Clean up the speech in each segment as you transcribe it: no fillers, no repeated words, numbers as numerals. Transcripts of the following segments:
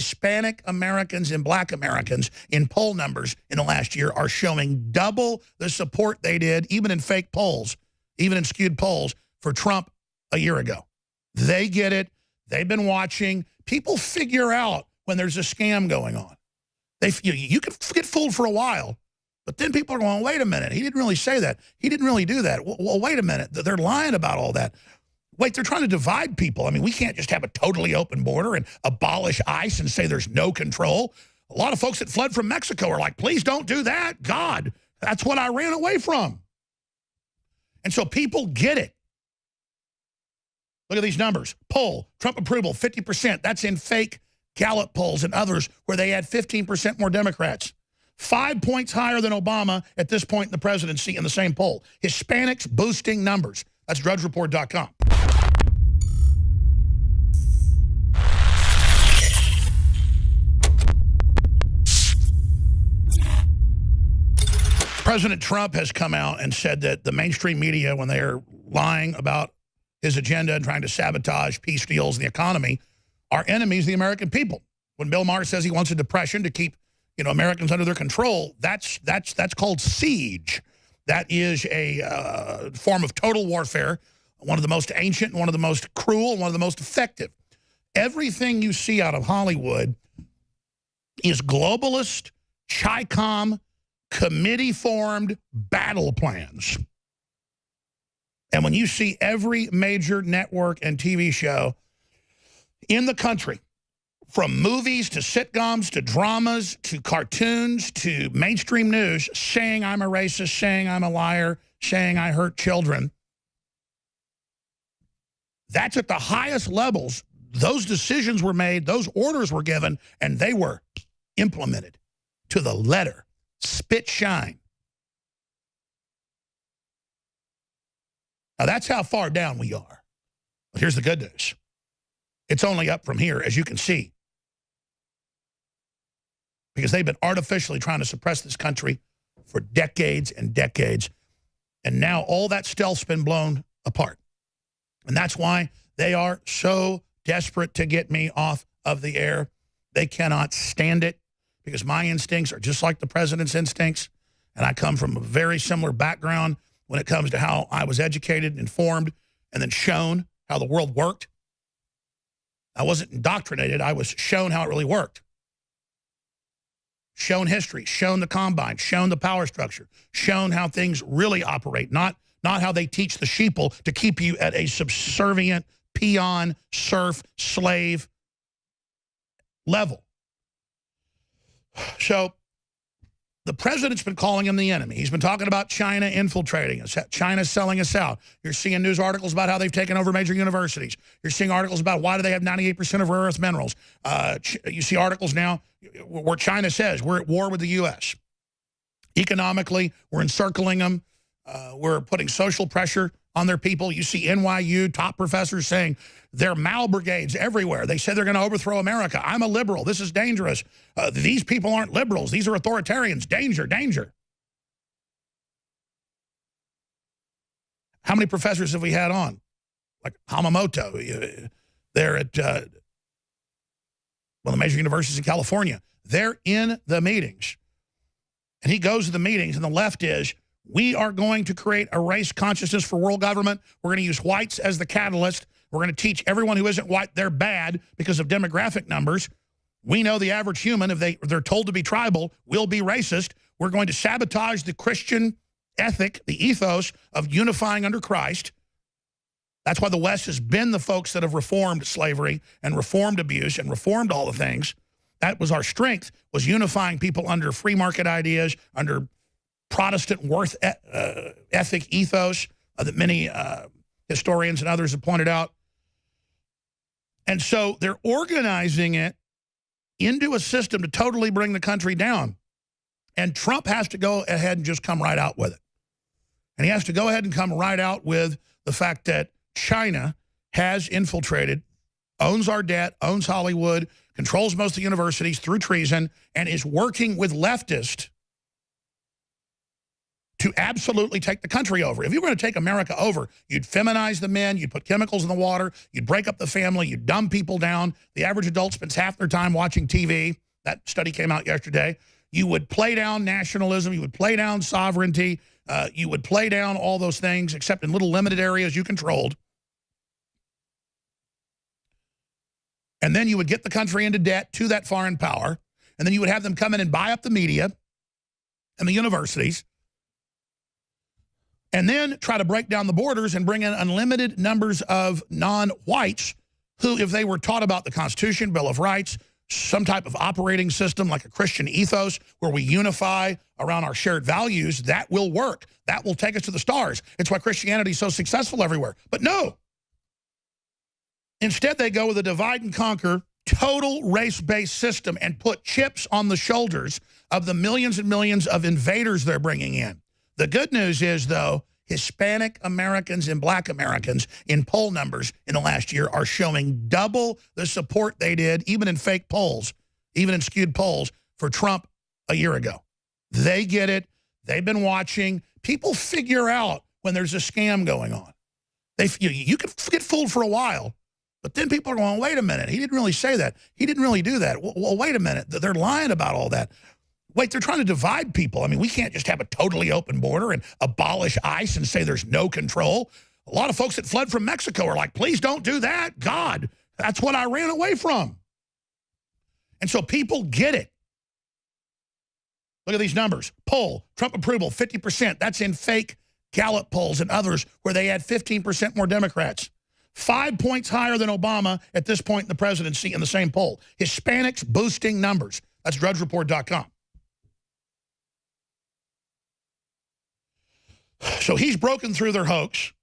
Hispanic Americans and black Americans in poll numbers in the last year are showing double the support they did, even in fake polls, even in skewed polls, for Trump a year ago. They get it. They've been watching. People figure out when there's a scam going on. You can get fooled for a while, but then people are going, wait a minute, he didn't really say that. He didn't really do that. Well, wait a minute. They're lying about all that. Wait, they're trying to divide people. I mean, we can't just have a totally open border and abolish ICE and say there's no control. A lot of folks that fled from Mexico are like, please don't do that. God, that's what I ran away from. And so people get it. Look at these numbers. Poll, Trump approval, 50%. That's in fake Gallup polls and others where they had 15% more Democrats. 5 points higher than Obama at this point in the presidency in the same poll. Hispanics boosting numbers. That's drudgereport.com. President Trump has come out and said that the mainstream media, when they are lying about his agenda and trying to sabotage peace deals and the economy, are enemies of the American people. When Bill Maher says he wants a depression to keep, Americans under their control, that's called siege. That is a form of total warfare, one of the most ancient, one of the most cruel, one of the most effective. Everything you see out of Hollywood is globalist, Chi-Com, committee-formed battle plans. And when you see every major network and TV show in the country, from movies to sitcoms to dramas to cartoons to mainstream news, saying I'm a racist, saying I'm a liar, saying I hurt children, that's at the highest levels. Those decisions were made, those orders were given, and they were implemented to the letter. Spit shine. Now, that's how far down we are. But here's the good news. It's only up from here, as you can see. Because they've been artificially trying to suppress this country for decades and decades. And now all that stealth's been blown apart. And that's why they are so desperate to get me off of the air. They cannot stand it because my instincts are just like the president's instincts. And I come from a very similar background when it comes to how I was educated, informed, and then shown how the world worked. I wasn't indoctrinated. I was shown how it really worked. Shown history, shown the combine, shown the power structure, shown how things really operate, not how they teach the sheeple to keep you at a subservient, peon, serf, slave level. So the president's been calling him the enemy. He's been talking about China infiltrating us, China selling us out. You're seeing news articles about how they've taken over major universities. You're seeing articles about why do they have 98% of rare earth minerals. You see articles now where China says we're at war with the U.S. Economically, we're encircling them. We're putting social pressure on their people. You see NYU top professors saying they're Mao brigades everywhere. They say they're going to overthrow America. I'm a liberal. This is dangerous. These people aren't liberals. These are authoritarians. Danger, danger. How many professors have we had on? Like Hamamoto. They're at one of the major universities in California. They're in the meetings. And he goes to the meetings, and the left is, we are going to create a race consciousness for world government. We're going to use whites as the catalyst. We're going to teach everyone who isn't white they're bad because of demographic numbers. We know the average human, if they're told to be tribal, will be racist. We're going to sabotage the Christian ethic, the ethos of unifying under Christ. That's why the West has been the folks that have reformed slavery and reformed abuse and reformed all the things. That was our strength, was unifying people under free market ideas, under Protestant worth ethic ethos that many historians and others have pointed out. And so they're organizing it into a system to totally bring the country down. And Trump has to go ahead and just come right out with it. And he has to go ahead and come right out with the fact that China has infiltrated, owns our debt, owns Hollywood, controls most of the universities through treason, and is working with leftists to absolutely take the country over. If you were going to take America over, you'd feminize the men, you'd put chemicals in the water, you'd break up the family, you'd dumb people down. The average adult spends half their time watching TV. That study came out yesterday. You would play down nationalism, you would play down sovereignty, you would play down all those things, except in little limited areas you controlled. And then you would get the country into debt to that foreign power, and then you would have them come in and buy up the media and the universities, and then try to break down the borders and bring in unlimited numbers of non-whites who, if they were taught about the Constitution, Bill of Rights, some type of operating system like a Christian ethos where we unify around our shared values, that will work. That will take us to the stars. It's why Christianity is so successful everywhere. But no. Instead, they go with a divide and conquer, total race-based system and put chips on the shoulders of the millions and millions of invaders they're bringing in. The good news is, though, Hispanic Americans and Black Americans in poll numbers in the last year are showing double the support they did, even in fake polls, even in skewed polls, for Trump a year ago. They get it. They've been watching. People figure out when there's a scam going on. You could get fooled for a while, but then people are going, wait a minute, he didn't really say that. He didn't really do that. Well, wait a minute. They're lying about all that. Wait, they're trying to divide people. I mean, we can't just have a totally open border and abolish ICE and say there's no control. A lot of folks that fled from Mexico are like, please don't do that. God, that's what I ran away from. And so people get it. Look at these numbers. Poll, Trump approval, 50%. That's in fake Gallup polls and others where they had 15% more Democrats. 5 points higher than Obama at this point in the presidency in the same poll. Hispanics boosting numbers. That's drudgereport.com. So he's broken through their hoax.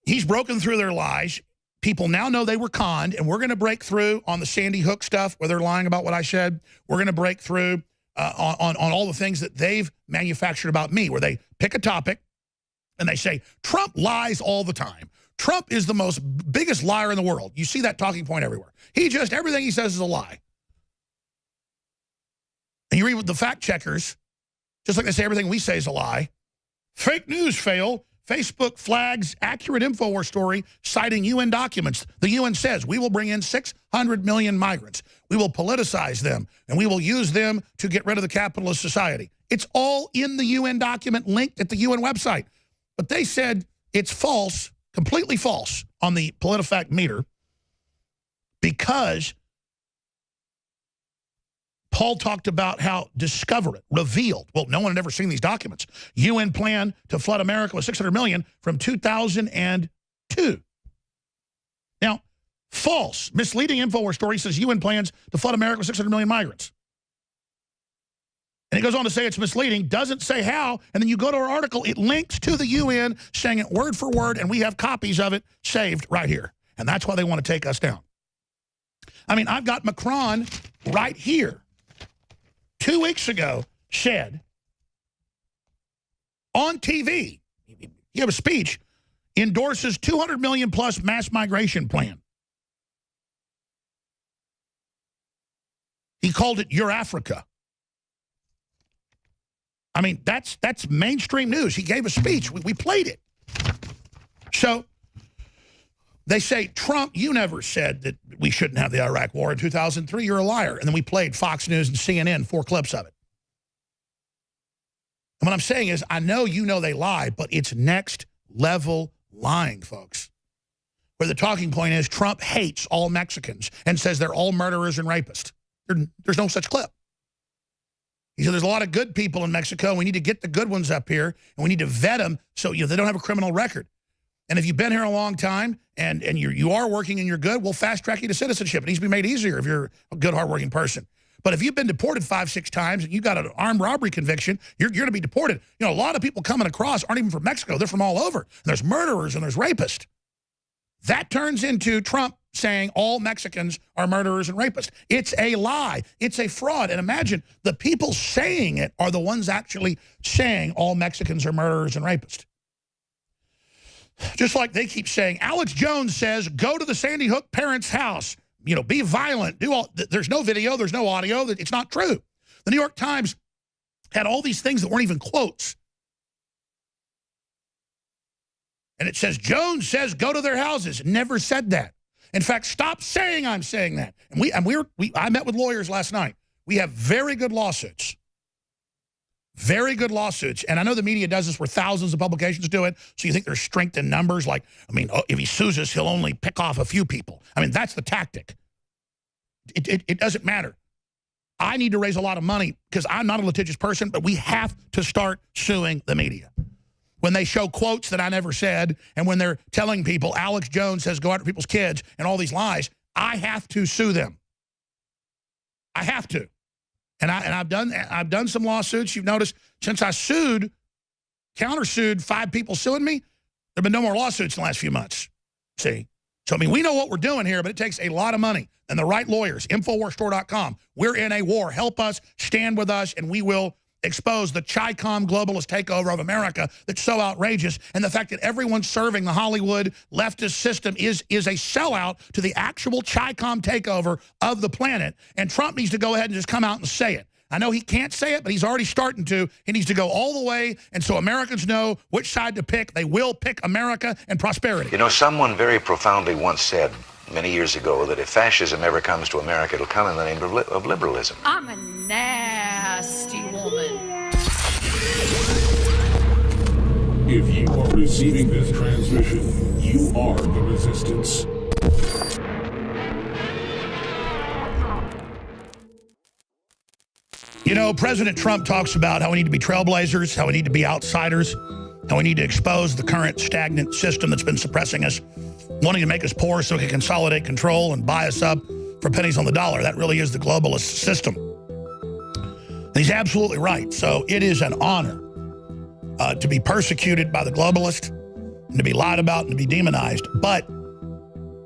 He's broken through their lies. People now know they were conned, and we're going to break through on the Sandy Hook stuff where they're lying about what I said. We're going to break through on all the things that they've manufactured about me, where they pick a topic and they say, Trump lies all the time. Trump is the biggest liar in the world. You see that talking point everywhere. Everything he says is a lie. And you read with the fact checkers, just like they say everything we say is a lie. Fake news fail. Facebook flags accurate InfoWars story citing UN documents. The UN says we will bring in 600 million migrants. We will politicize them, and we will use them to get rid of the capitalist society. It's all in the UN document linked at the UN website. But they said it's false, completely false on the PolitiFact meter because Paul talked about how discover it, revealed. Well, no one had ever seen these documents. UN plan to flood America with 600 million from 2002. Now, false, misleading InfoWars story says UN plans to flood America with 600 million migrants. And it goes on to say it's misleading, doesn't say how, and then you go to our article, it links to the UN saying it word for word, and we have copies of it saved right here. And that's why they want to take us down. I mean, I've got Macron right here. 2 weeks ago said on TV, he gave a speech, endorses 200 million plus mass migration plan. He called it Your Africa. I mean, that's mainstream news. He gave a speech. We played it. So they say, Trump, you never said that we shouldn't have the Iraq war in 2003. You're a liar. And then we played Fox News and CNN, 4 clips of it. And what I'm saying is, I know you know they lie, but it's next level lying, folks. Where the talking point is Trump hates all Mexicans and says they're all murderers and rapists. There's no such clip. He said there's a lot of good people in Mexico. We need to get the good ones up here, and we need to vet them so they don't have a criminal record. And if you've been here a long time and you are working and you're good, we'll fast track you to citizenship. It needs to be made easier if you're a good, hardworking person. But if you've been deported 5, 6 times and you got an armed robbery conviction, you're going to be deported. You know, a lot of people coming across aren't even from Mexico. They're from all over. And there's murderers and there's rapists. That turns into Trump saying all Mexicans are murderers and rapists. It's a lie. It's a fraud. And imagine the people saying it are the ones actually saying all Mexicans are murderers and rapists. Just like they keep saying, Alex Jones says, go to the Sandy Hook parents' house, you know, be violent, do all. There's no video, there's no audio. It's not true. The New York Times had all these things that weren't even quotes And it says, Jones says go to their houses. Never said that. In fact, stop saying I'm saying that. And I met with lawyers last night. We have very good lawsuits. Very good lawsuits. And I know the media does this where thousands of publications do it. So you think there's strength in numbers. Like, I mean, if he sues us, he'll only pick off a few people. I mean, that's the tactic. It doesn't matter. I need to raise a lot of money because I'm not a litigious person, but we have to start suing the media. When they show quotes that I never said, and when they're telling people Alex Jones says go after people's kids and all these lies, I have to sue them. I have to. And I've done some lawsuits. You've noticed since I countersued 5 people suing me, there have been no more lawsuits in the last few months. See? So, I mean, we know what we're doing here, but it takes a lot of money. And the right lawyers, InfoWarsStore.com. We're in a war. Help us, stand with us, and we will expose the Chi-Com globalist takeover of America that's so outrageous, and the fact that everyone serving the Hollywood leftist system is a sellout to the actual Chi-Com takeover of the planet. And Trump needs to go ahead and just come out and say it. I know he can't say it, but he's already starting to. He needs to go all the way, and so Americans know which side to pick. They will pick America and prosperity. You know, someone very profoundly once said many years ago that if fascism ever comes to America, it'll come in the name of liberalism. I'm a nasty woman. If you are receiving this transmission, you are the resistance. You know, President Trump talks about how we need to be trailblazers, how we need to be outsiders, how we need to expose the current stagnant system that's been suppressing us, wanting to make us poor so we can consolidate control and buy us up for pennies on the dollar. That really is the globalist system. And he's absolutely right. So it is an honor to be persecuted by the globalists and to be lied about and to be demonized. But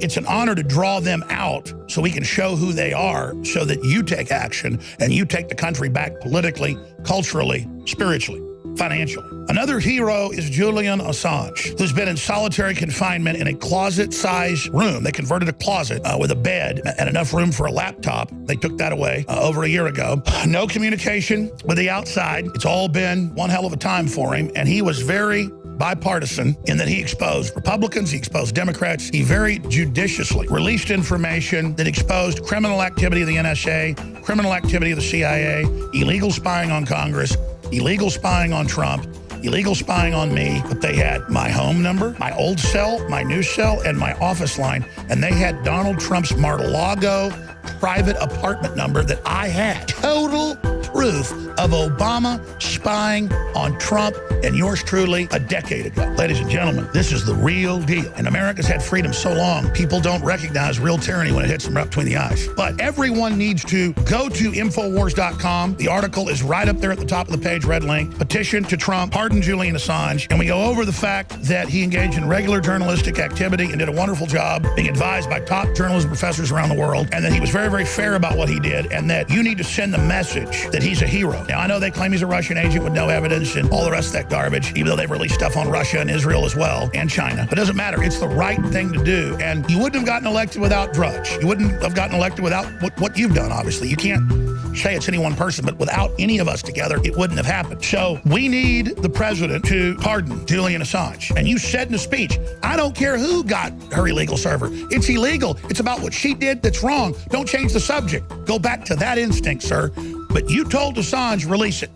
it's an honor to draw them out so we can show who they are so that you take action and you take the country back politically, culturally, spiritually, financially. Another hero is Julian Assange, who's been in solitary confinement in a closet-sized room. They converted a closet with a bed and enough room for a laptop. They took that away over a year ago. No communication with the outside. It's all been one hell of a time for him, and he was very bipartisan in that he exposed Republicans, he exposed Democrats. He very judiciously released information that exposed criminal activity of the NSA, criminal activity of the CIA, illegal spying on Congress, illegal spying on Trump, illegal spying on me. But they had my home number, my old cell, my new cell, and my office line. And they had Donald Trump's Mar-a-Lago private apartment number that I had. Total proof of Obama spying on Trump and yours truly a decade ago. Ladies and gentlemen, this is the real deal. And America's had freedom so long, people don't recognize real tyranny when it hits them right between the eyes. But everyone needs to go to Infowars.com. The article is right up there at the top of the page, red link. Petition to Trump, pardon Julian Assange. And we go over the fact that he engaged in regular journalistic activity and did a wonderful job being advised by top journalism professors around the world, and that he was very, very fair about what he did, and that you need to send the message that he's a hero. Now, I know they claim he's a Russian agent with no evidence and all the rest of that garbage, even though they've released stuff on Russia and Israel as well, and China. But it doesn't matter. It's the right thing to do. And you wouldn't have gotten elected without Drudge. You wouldn't have gotten elected without what you've done, obviously. You can't say it's any one person, but without any of us together, it wouldn't have happened. So we need the president to pardon Julian Assange. And you said in a speech, I don't care who got her illegal server. It's illegal. It's about what she did that's wrong. Don't change the subject. Go back to that instinct, sir. But you told Assange, release it.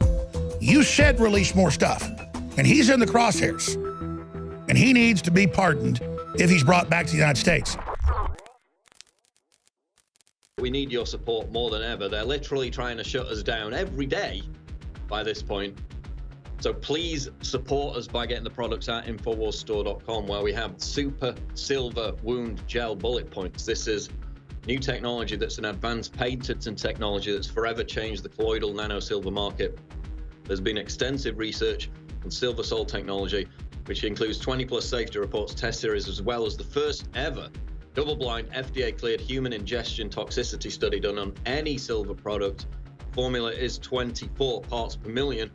You said release more stuff. And he's in the crosshairs. And he needs to be pardoned if he's brought back to the United States. We need your support more than ever. They're literally trying to shut us down every day by this point. So please support us by getting the products at InfoWarsStore.com, where we have Super Silver Wound Gel Bullet Points. This is new technology that's an advanced patented technology that's forever changed the colloidal nanosilver market. There's been extensive research on silver sol technology, which includes 20+ safety reports, test series, as well as the first ever double-blind FDA-cleared human ingestion toxicity study done on any silver product. Formula is 24 parts per million.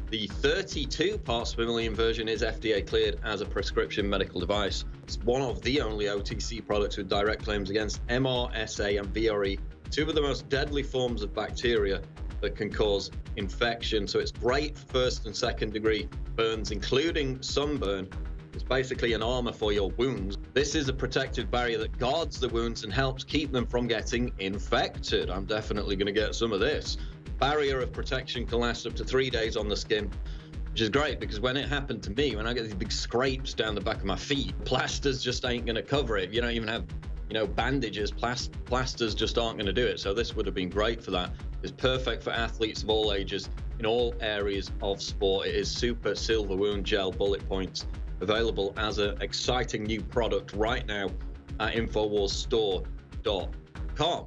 The 32 parts per million version is FDA cleared as a prescription medical device. It's one of the only OTC products with direct claims against MRSA and VRE, two of the most deadly forms of bacteria that can cause infection. So it's great for first and second degree burns, including sunburn. It's basically an armor for your wounds. This is a protective barrier that guards the wounds and helps keep them from getting infected. I'm definitely going to get some of this. Barrier of protection can last up to 3 days on the skin, which is great because when it happened to me, when I get these big scrapes down the back of my feet, plasters just ain't going to cover it. You don't even have, bandages. Plasters just aren't going to do it. So this would have been great for that. It's perfect for athletes of all ages in all areas of sport. It is Super Silver Wound Gel Bullet Points, available as an exciting new product right now at InfoWarsStore.com.